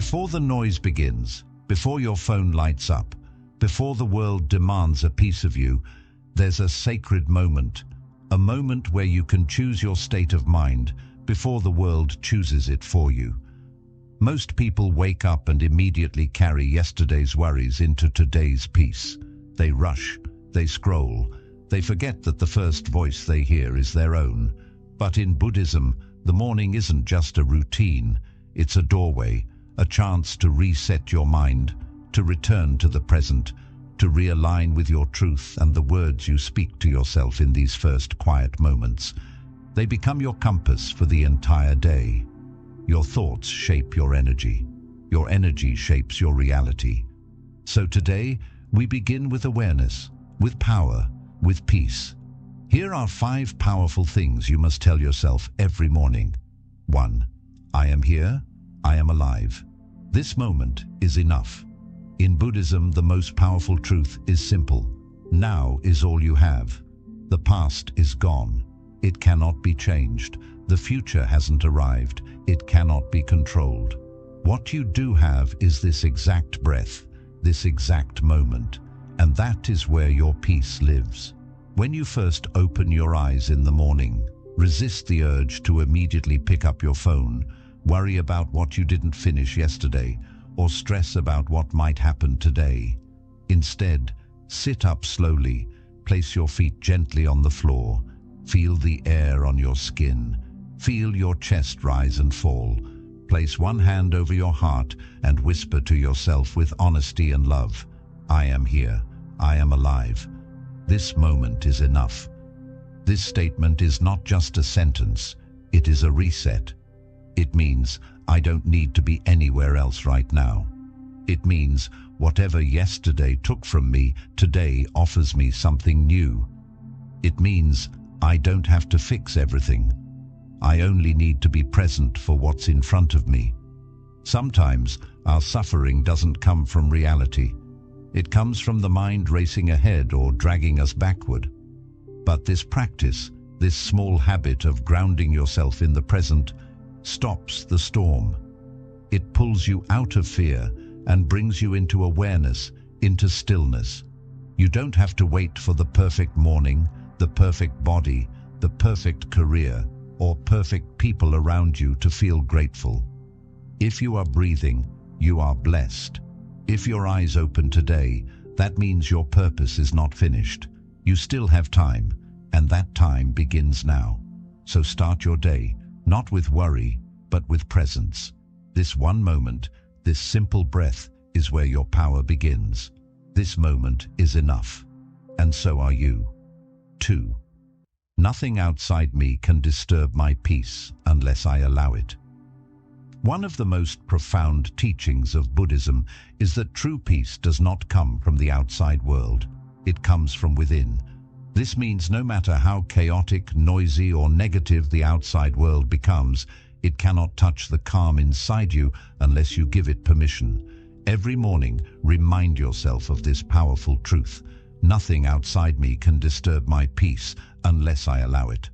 Before the noise begins, before your phone lights up, before the world demands a piece of you, there's a sacred moment, a moment where you can choose your state of mind before the world chooses it for you. Most people wake up and immediately carry yesterday's worries into today's peace. They rush, they scroll, they forget that the first voice they hear is their own. But in Buddhism, the morning isn't just a routine, it's a doorway, a chance to reset your mind, to return to the present, to realign with your truth and the words you speak to yourself in these first quiet moments. They become your compass for the entire day. Your thoughts shape your energy shapes your reality. So today, we begin with awareness, with power, with peace. Here are 5 powerful things you must tell yourself every morning. 1. I am here, I am alive. This moment is enough. In Buddhism, the most powerful truth is simple. Now is all you have. The past is gone. It cannot be changed. The future hasn't arrived. It cannot be controlled. What you do have is this exact breath, this exact moment, and that is where your peace lives. When you first open your eyes in the morning, resist the urge to immediately pick up your phone, worry about what you didn't finish yesterday, or stress about what might happen today. Instead, sit up slowly, place your feet gently on the floor, feel the air on your skin, feel your chest rise and fall. Place one hand over your heart and whisper to yourself with honesty and love, I am here, I am alive. This moment is enough. This statement is not just a sentence, it is a reset. It means I don't need to be anywhere else right now. It means whatever yesterday took from me, today offers me something new. It means I don't have to fix everything. I only need to be present for what's in front of me. Sometimes our suffering doesn't come from reality. It comes from the mind racing ahead or dragging us backward. But this practice, this small habit of grounding yourself in the present, stops the storm. It pulls you out of fear and brings you into awareness, into stillness. You don't have to wait for the perfect morning, the perfect body, the perfect career, or perfect people around you to feel grateful. If you are breathing, you are blessed. If your eyes open today, that means your purpose is not finished. You still have time, and that time begins now. So start your day, not with worry, but with presence. This one moment, this simple breath, is where your power begins. This moment is enough, and so are you. 2. Nothing outside me can disturb my peace unless I allow it. One of the most profound teachings of Buddhism is that true peace does not come from the outside world. It comes from within. This means no matter how chaotic, noisy, or negative the outside world becomes, it cannot touch the calm inside you unless you give it permission. Every morning, remind yourself of this powerful truth. Nothing outside me can disturb my peace unless I allow it.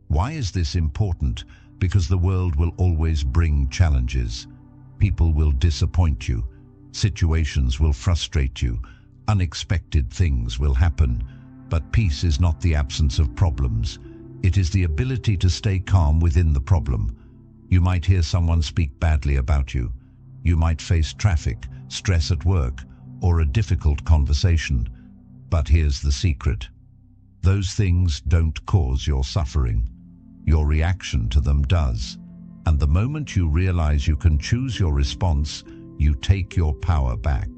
Why is this important? Because the world will always bring challenges. People will disappoint you. Situations will frustrate you. Unexpected things will happen. But peace is not the absence of problems. It is the ability to stay calm within the problem. You might hear someone speak badly about you. You might face traffic, stress at work, or a difficult conversation. But here's the secret. Those things don't cause your suffering. Your reaction to them does. And the moment you realize you can choose your response, you take your power back.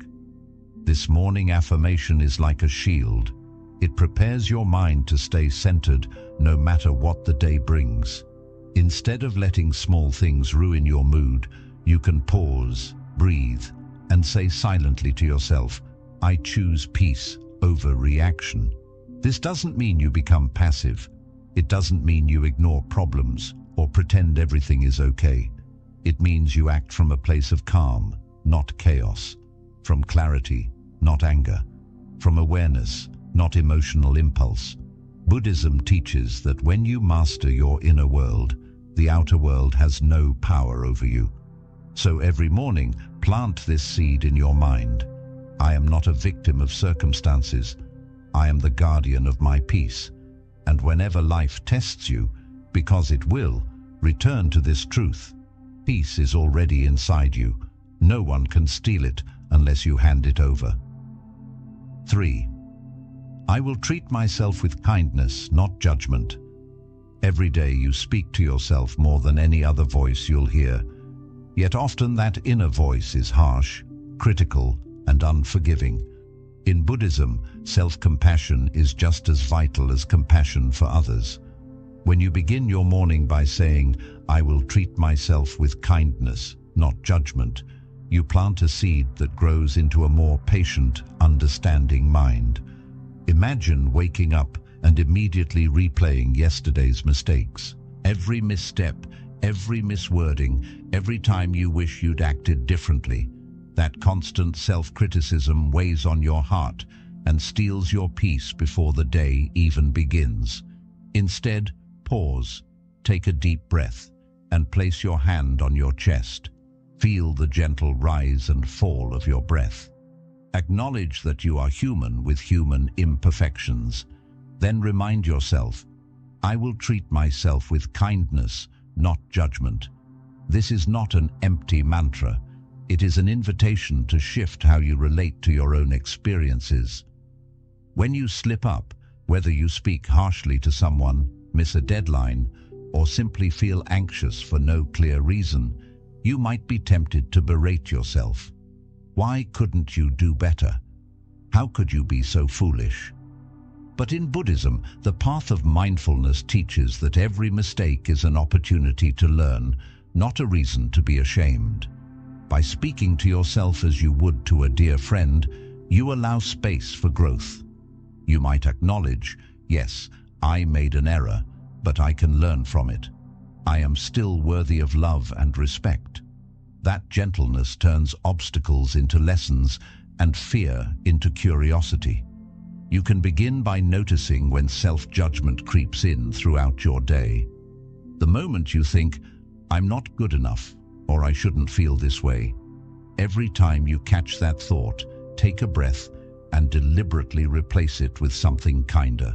This morning affirmation is like a shield. It prepares your mind to stay centered no matter what the day brings. Instead of letting small things ruin your mood, you can pause, breathe, and say silently to yourself, I choose peace over reaction. This doesn't mean you become passive. It doesn't mean you ignore problems or pretend everything is okay. It means you act from a place of calm, not chaos, from clarity, not anger, from awareness, not emotional impulse. Buddhism teaches that when you master your inner world, the outer world has no power over you. So every morning, plant this seed in your mind. I am not a victim of circumstances. I am the guardian of my peace. And whenever life tests you, because it will, return to this truth. Peace is already inside you. No one can steal it unless you hand it over. 3. I will treat myself with kindness, not judgment. Every day you speak to yourself more than any other voice you'll hear. Yet often that inner voice is harsh, critical, and unforgiving. In Buddhism, self-compassion is just as vital as compassion for others. When you begin your morning by saying, I will treat myself with kindness, not judgment, you plant a seed that grows into a more patient, understanding mind. Imagine waking up and immediately replaying yesterday's mistakes. Every misstep, every miswording, every time you wish you'd acted differently. That constant self-criticism weighs on your heart and steals your peace before the day even begins. Instead, pause, take a deep breath, and place your hand on your chest. Feel the gentle rise and fall of your breath. Acknowledge that you are human with human imperfections. Then remind yourself, I will treat myself with kindness, not judgment. This is not an empty mantra. It is an invitation to shift how you relate to your own experiences. When you slip up, whether you speak harshly to someone, miss a deadline, or simply feel anxious for no clear reason, you might be tempted to berate yourself. Why couldn't you do better? How could you be so foolish? But in Buddhism, the path of mindfulness teaches that every mistake is an opportunity to learn, not a reason to be ashamed. By speaking to yourself as you would to a dear friend, you allow space for growth. You might acknowledge, yes, I made an error, but I can learn from it. I am still worthy of love and respect. That gentleness turns obstacles into lessons and fear into curiosity. You can begin by noticing when self-judgment creeps in throughout your day. The moment you think, I'm not good enough, or I shouldn't feel this way. Every time you catch that thought, take a breath and deliberately replace it with something kinder.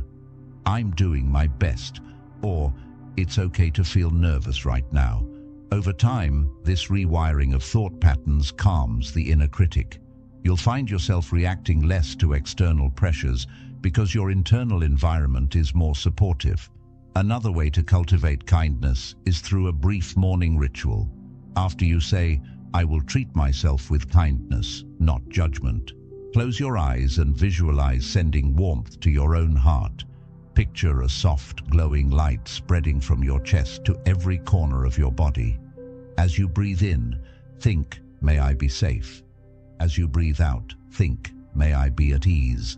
I'm doing my best, or it's okay to feel nervous right now. Over time, this rewiring of thought patterns calms the inner critic. You'll find yourself reacting less to external pressures because your internal environment is more supportive. Another way to cultivate kindness is through a brief morning ritual. After you say, I will treat myself with kindness, not judgment, close your eyes and visualize sending warmth to your own heart. Picture a soft, glowing light spreading from your chest to every corner of your body. As you breathe in, think, may I be safe. As you breathe out, think, may I be at ease.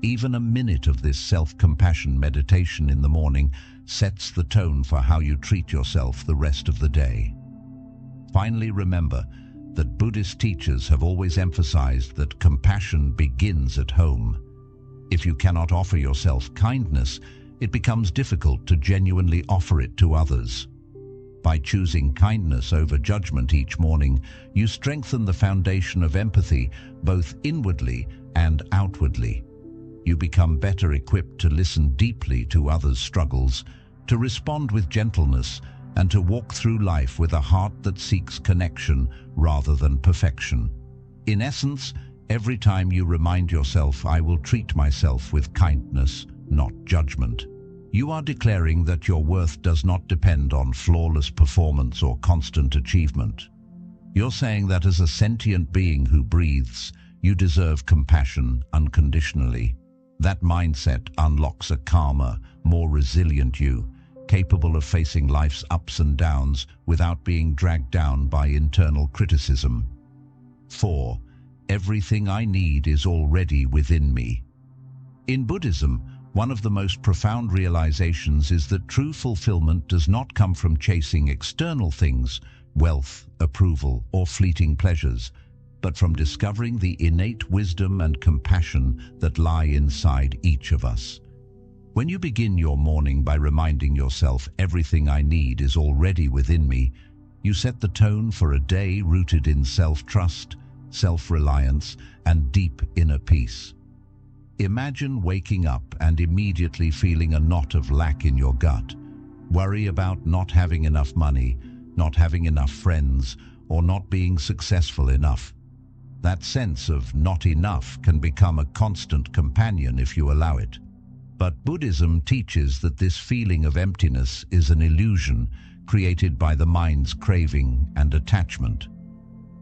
Even a minute of this self-compassion meditation in the morning sets the tone for how you treat yourself the rest of the day. Finally, remember that Buddhist teachers have always emphasized that compassion begins at home. If you cannot offer yourself kindness, it becomes difficult to genuinely offer it to others. By choosing kindness over judgment each morning, you strengthen the foundation of empathy both inwardly and outwardly. You become better equipped to listen deeply to others' struggles, to respond with gentleness, and to walk through life with a heart that seeks connection rather than perfection. In essence, every time you remind yourself, I will treat myself with kindness, not judgment, you are declaring that your worth does not depend on flawless performance or constant achievement. You're saying that as a sentient being who breathes, you deserve compassion unconditionally. That mindset unlocks a calmer, more resilient you, capable of facing life's ups and downs without being dragged down by internal criticism. 4. Everything I need is already within me. In Buddhism, one of the most profound realizations is that true fulfillment does not come from chasing external things, wealth, approval, or fleeting pleasures, but from discovering the innate wisdom and compassion that lie inside each of us. When you begin your morning by reminding yourself, everything I need is already within me, You set the tone for a day rooted in self-trust, self-reliance, and deep inner peace. Imagine waking up and immediately feeling a knot of lack in your gut. Worry about not having enough money, not having enough friends, or not being successful enough. That sense of not enough can become a constant companion if you allow it. But Buddhism teaches that this feeling of emptiness is an illusion created by the mind's craving and attachment.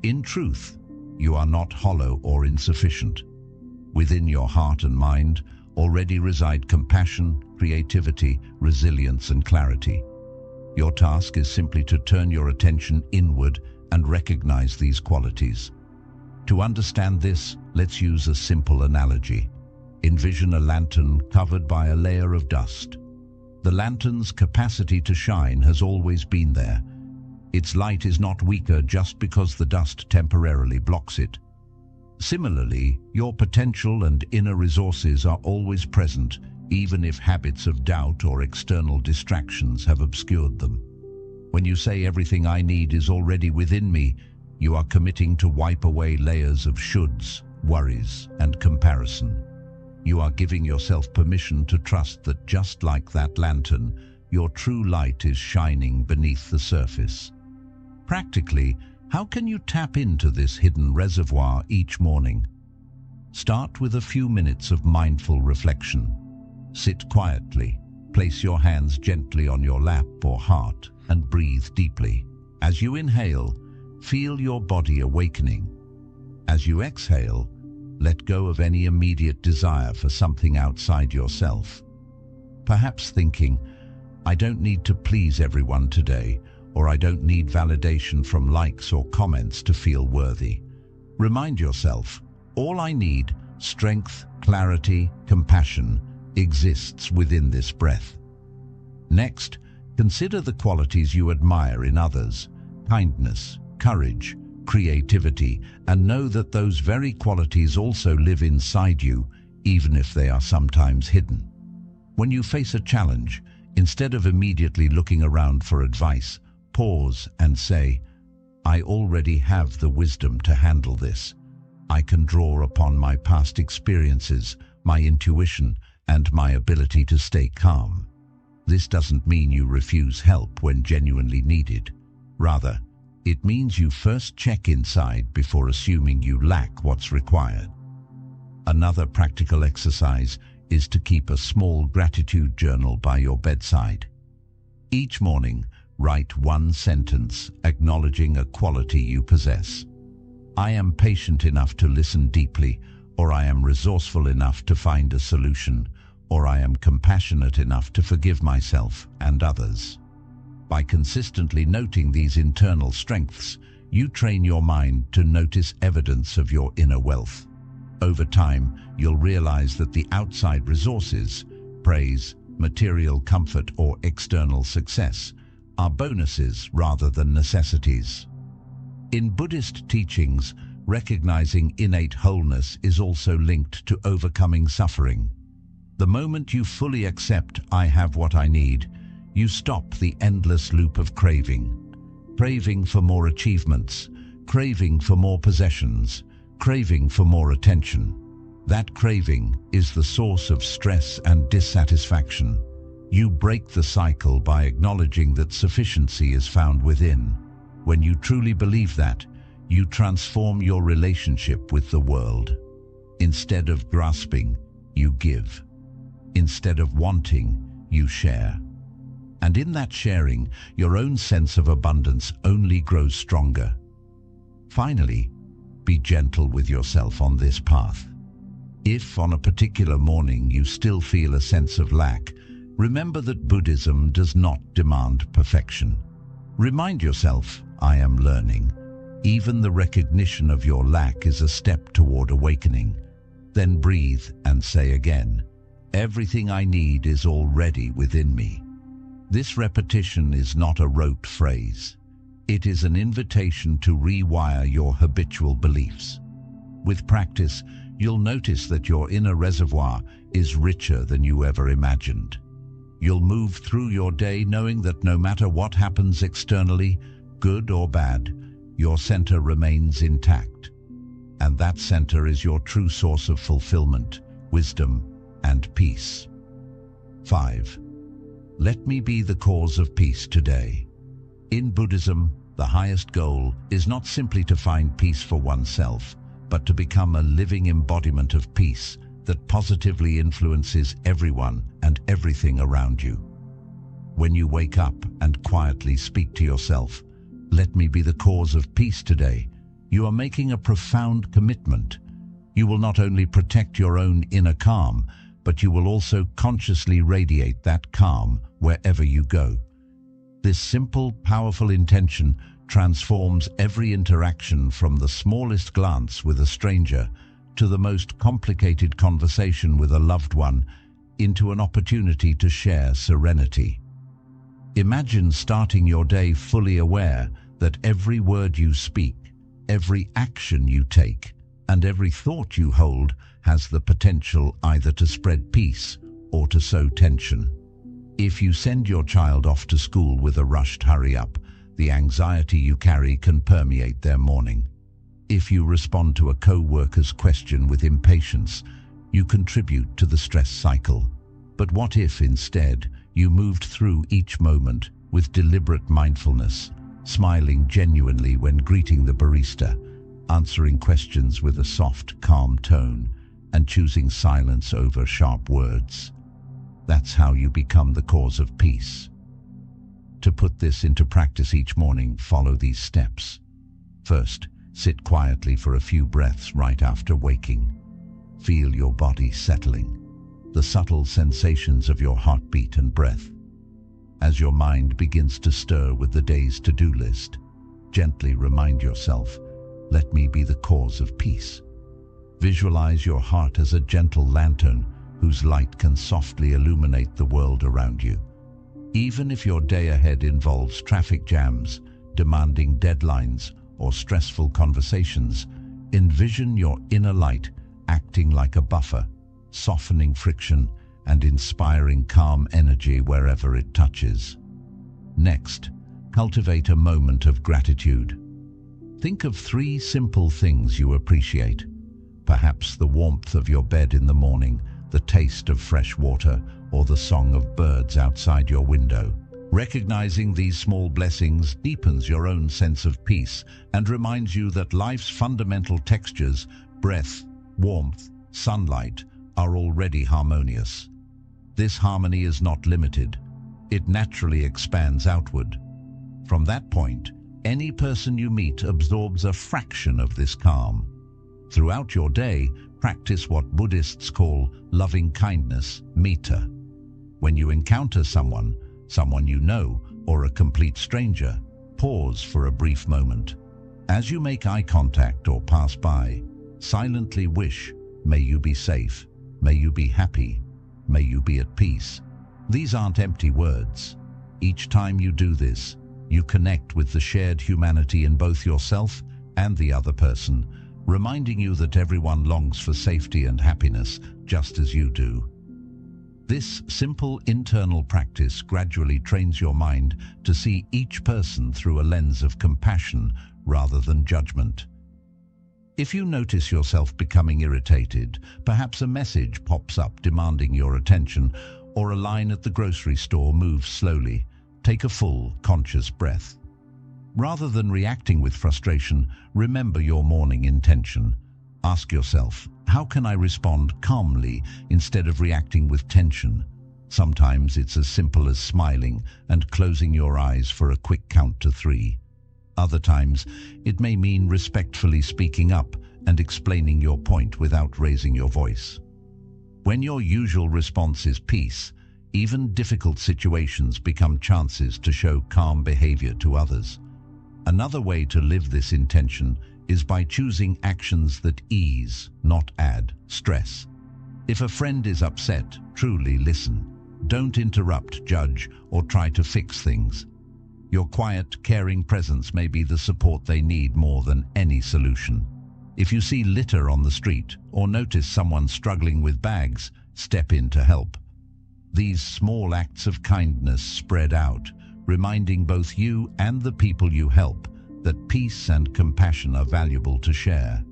In truth, you are not hollow or insufficient. Within your heart and mind already reside compassion, creativity, resilience, and clarity. Your task is simply to turn your attention inward and recognize these qualities. To understand this, let's use a simple analogy. Envision a lantern covered by a layer of dust. The lantern's capacity to shine has always been there. Its light is not weaker just because the dust temporarily blocks it. Similarly, your potential and inner resources are always present, even if habits of doubt or external distractions have obscured them. When you say everything I need is already within me, you are committing to wipe away layers of shoulds, worries, and comparison. You are giving yourself permission to trust that just like that lantern, your true light is shining beneath the surface. Practically, how can you tap into this hidden reservoir each morning? Start with a few minutes of mindful reflection. Sit quietly, place your hands gently on your lap or heart, and breathe deeply. As you inhale, feel your body awakening. As you exhale, let go of any immediate desire for something outside yourself. Perhaps thinking, I don't need to please everyone today, or I don't need validation from likes or comments to feel worthy. Remind yourself, all I need, strength, clarity, compassion, exists within this breath. Next, consider the qualities you admire in others: kindness, courage, creativity, and know that those very qualities also live inside you, even if they are sometimes hidden. When you face a challenge, instead of immediately looking around for advice, pause and say, I already have the wisdom to handle this. I can draw upon my past experiences, my intuition, and my ability to stay calm. This doesn't mean you refuse help when genuinely needed. Rather, it means you first check inside before assuming you lack what's required. Another practical exercise is to keep a small gratitude journal by your bedside. Each morning, write one sentence acknowledging a quality you possess. I am patient enough to listen deeply, or I am resourceful enough to find a solution, or I am compassionate enough to forgive myself and others. By consistently noting these internal strengths, you train your mind to notice evidence of your inner wealth. Over time, you'll realize that the outside resources, praise, material comfort, or external success, are bonuses rather than necessities. In Buddhist teachings, recognizing innate wholeness is also linked to overcoming suffering. The moment you fully accept I have what I need, you stop the endless loop of craving for more achievements, craving for more possessions, craving for more attention. That craving is the source of stress and dissatisfaction. You break the cycle by acknowledging that sufficiency is found within. When you truly believe that, you transform your relationship with the world. Instead of grasping, you give. Instead of wanting, you share. And in that sharing, your own sense of abundance only grows stronger. Finally, be gentle with yourself on this path. If on a particular morning you still feel a sense of lack, remember that Buddhism does not demand perfection. Remind yourself, I am learning. Even the recognition of your lack is a step toward awakening. Then breathe and say again, everything I need is already within me. This repetition is not a rote phrase. It is an invitation to rewire your habitual beliefs. With practice, you'll notice that your inner reservoir is richer than you ever imagined. You'll move through your day knowing that no matter what happens externally, good or bad, your center remains intact. And that center is your true source of fulfillment, wisdom, and peace. 5. Let me be the cause of peace today. In Buddhism, the highest goal is not simply to find peace for oneself, but to become a living embodiment of peace that positively influences everyone and everything around you. When you wake up and quietly speak to yourself, "Let me be the cause of peace today," you are making a profound commitment. You will not only protect your own inner calm, but you will also consciously radiate that calm wherever you go. This simple, powerful intention transforms every interaction, from the smallest glance with a stranger to the most complicated conversation with a loved one, into an opportunity to share serenity. Imagine starting your day fully aware that every word you speak, every action you take, and every thought you hold has the potential either to spread peace or to sow tension. If you send your child off to school with a rushed hurry up, the anxiety you carry can permeate their morning. If you respond to a co-worker's question with impatience, you contribute to the stress cycle. But what if instead you moved through each moment with deliberate mindfulness, smiling genuinely when greeting the barista, answering questions with a soft, calm tone, and choosing silence over sharp words? That's how you become the cause of peace. To put this into practice each morning, follow these steps. First, sit quietly for a few breaths right after waking. Feel your body settling, the subtle sensations of your heartbeat and breath. As your mind begins to stir with the day's to-do list, gently remind yourself, "Let me be the cause of peace." Visualize your heart as a gentle lantern whose light can softly illuminate the world around you. Even if your day ahead involves traffic jams, demanding deadlines, or stressful conversations, envision your inner light acting like a buffer, softening friction and inspiring calm energy wherever it touches. Next, cultivate a moment of gratitude. Think of 3 simple things you appreciate. Perhaps the warmth of your bed in the morning, the taste of fresh water, or the song of birds outside your window. Recognizing these small blessings deepens your own sense of peace and reminds you that life's fundamental textures, breath, warmth, sunlight, are already harmonious. This harmony is not limited. It naturally expands outward. From that point, any person you meet absorbs a fraction of this calm. Throughout your day, practice what Buddhists call loving kindness, metta. When you encounter someone you know, or a complete stranger, pause for a brief moment. As you make eye contact or pass by, silently wish, "May you be safe, may you be happy, may you be at peace." These aren't empty words. Each time you do this, you connect with the shared humanity in both yourself and the other person, reminding you that everyone longs for safety and happiness just as you do. This simple internal practice gradually trains your mind to see each person through a lens of compassion rather than judgment. If you notice yourself becoming irritated, perhaps a message pops up demanding your attention, or a line at the grocery store moves slowly, take a full, conscious breath. Rather than reacting with frustration, remember your morning intention. Ask yourself, how can I respond calmly instead of reacting with tension? Sometimes it's as simple as smiling and closing your eyes for a quick count to 3. Other times, it may mean respectfully speaking up and explaining your point without raising your voice. When your usual response is peace, even difficult situations become chances to show calm behavior to others. Another way to live this intention is by choosing actions that ease, not add, stress. If a friend is upset, truly listen. Don't interrupt, judge, or try to fix things. Your quiet, caring presence may be the support they need more than any solution. If you see litter on the street or notice someone struggling with bags, step in to help. These small acts of kindness spread out, reminding both you and the people you help that peace and compassion are valuable to share.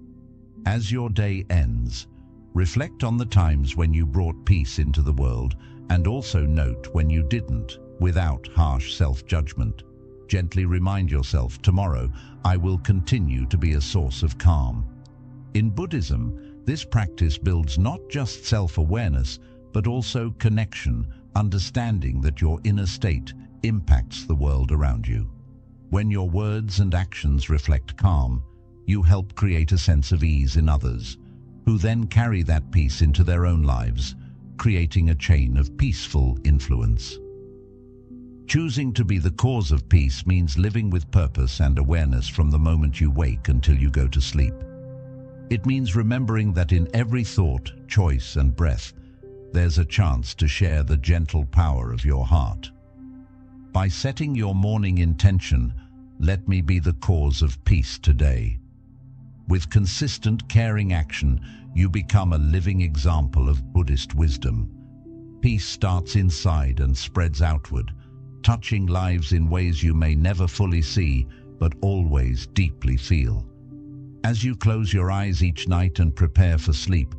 As your day ends, reflect on the times when you brought peace into the world, and also note when you didn't, without harsh self-judgment. Gently remind yourself, tomorrow I will continue to be a source of calm. In Buddhism, this practice builds not just self-awareness, but also connection, understanding that your inner state impacts the world around you. When your words and actions reflect calm, you help create a sense of ease in others, who then carry that peace into their own lives, creating a chain of peaceful influence. Choosing to be the cause of peace means living with purpose and awareness from the moment you wake until you go to sleep. It means remembering that in every thought, choice, and breath, there's a chance to share the gentle power of your heart. By setting your morning intention, let me be the cause of peace today. With consistent, caring action, you become a living example of Buddhist wisdom. Peace starts inside and spreads outward, touching lives in ways you may never fully see, but always deeply feel. As you close your eyes each night and prepare for sleep,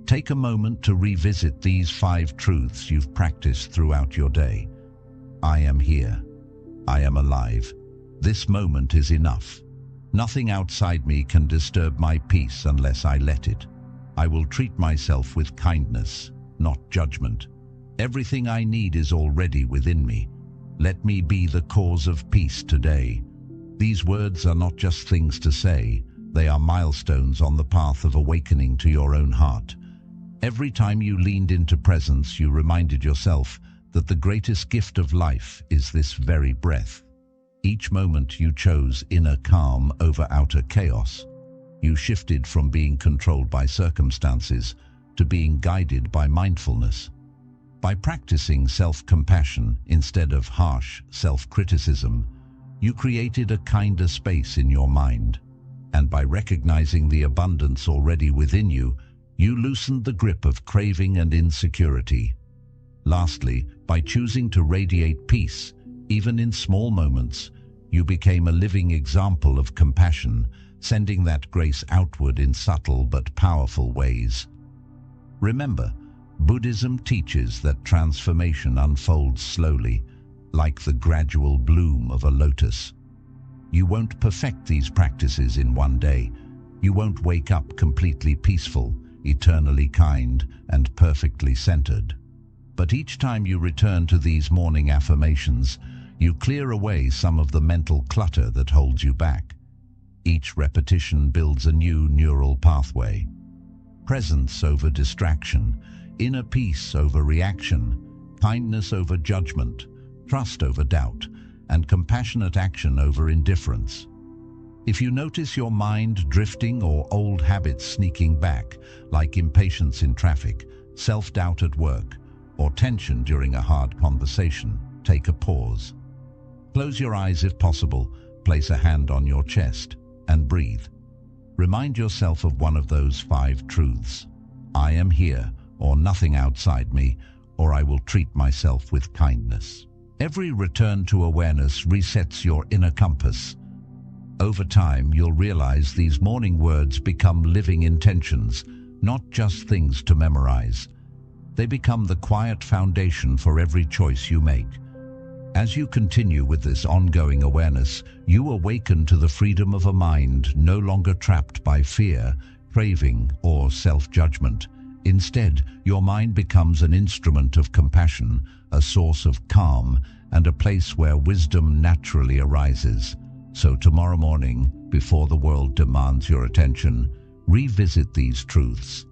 take a moment to revisit these 5 truths you've practiced throughout your day. I am here. I am alive. This moment is enough. Nothing outside me can disturb my peace unless I let it. I will treat myself with kindness, not judgment. Everything I need is already within me. Let me be the cause of peace today. These words are not just things to say, they are milestones on the path of awakening to your own heart. Every time you leaned into presence, you reminded yourself that the greatest gift of life is this very breath. Each moment you chose inner calm over outer chaos. You shifted from being controlled by circumstances to being guided by mindfulness. By practicing self-compassion instead of harsh self-criticism, you created a kinder space in your mind. And by recognizing the abundance already within you, you loosened the grip of craving and insecurity. Lastly, by choosing to radiate peace, even in small moments, you became a living example of compassion, sending that grace outward in subtle but powerful ways. Remember, Buddhism teaches that transformation unfolds slowly, like the gradual bloom of a lotus. You won't perfect these practices in one day. You won't wake up completely peaceful, eternally kind, and perfectly centered. But each time you return to these morning affirmations, you clear away some of the mental clutter that holds you back. Each repetition builds a new neural pathway. Presence over distraction, inner peace over reaction, kindness over judgment, trust over doubt, and compassionate action over indifference. If you notice your mind drifting or old habits sneaking back, like impatience in traffic, self-doubt at work, or tension during a hard conversation, take a pause. Close your eyes if possible, place a hand on your chest, and breathe. Remind yourself of one of those 5 truths. I am here, or nothing outside me, or I will treat myself with kindness. Every return to awareness resets your inner compass. Over time, you'll realize these morning words become living intentions, not just things to memorize. They become the quiet foundation for every choice you make. As you continue with this ongoing awareness, you awaken to the freedom of a mind no longer trapped by fear, craving, or self-judgment. Instead, your mind becomes an instrument of compassion, a source of calm, and a place where wisdom naturally arises. So tomorrow morning, before the world demands your attention, revisit these truths.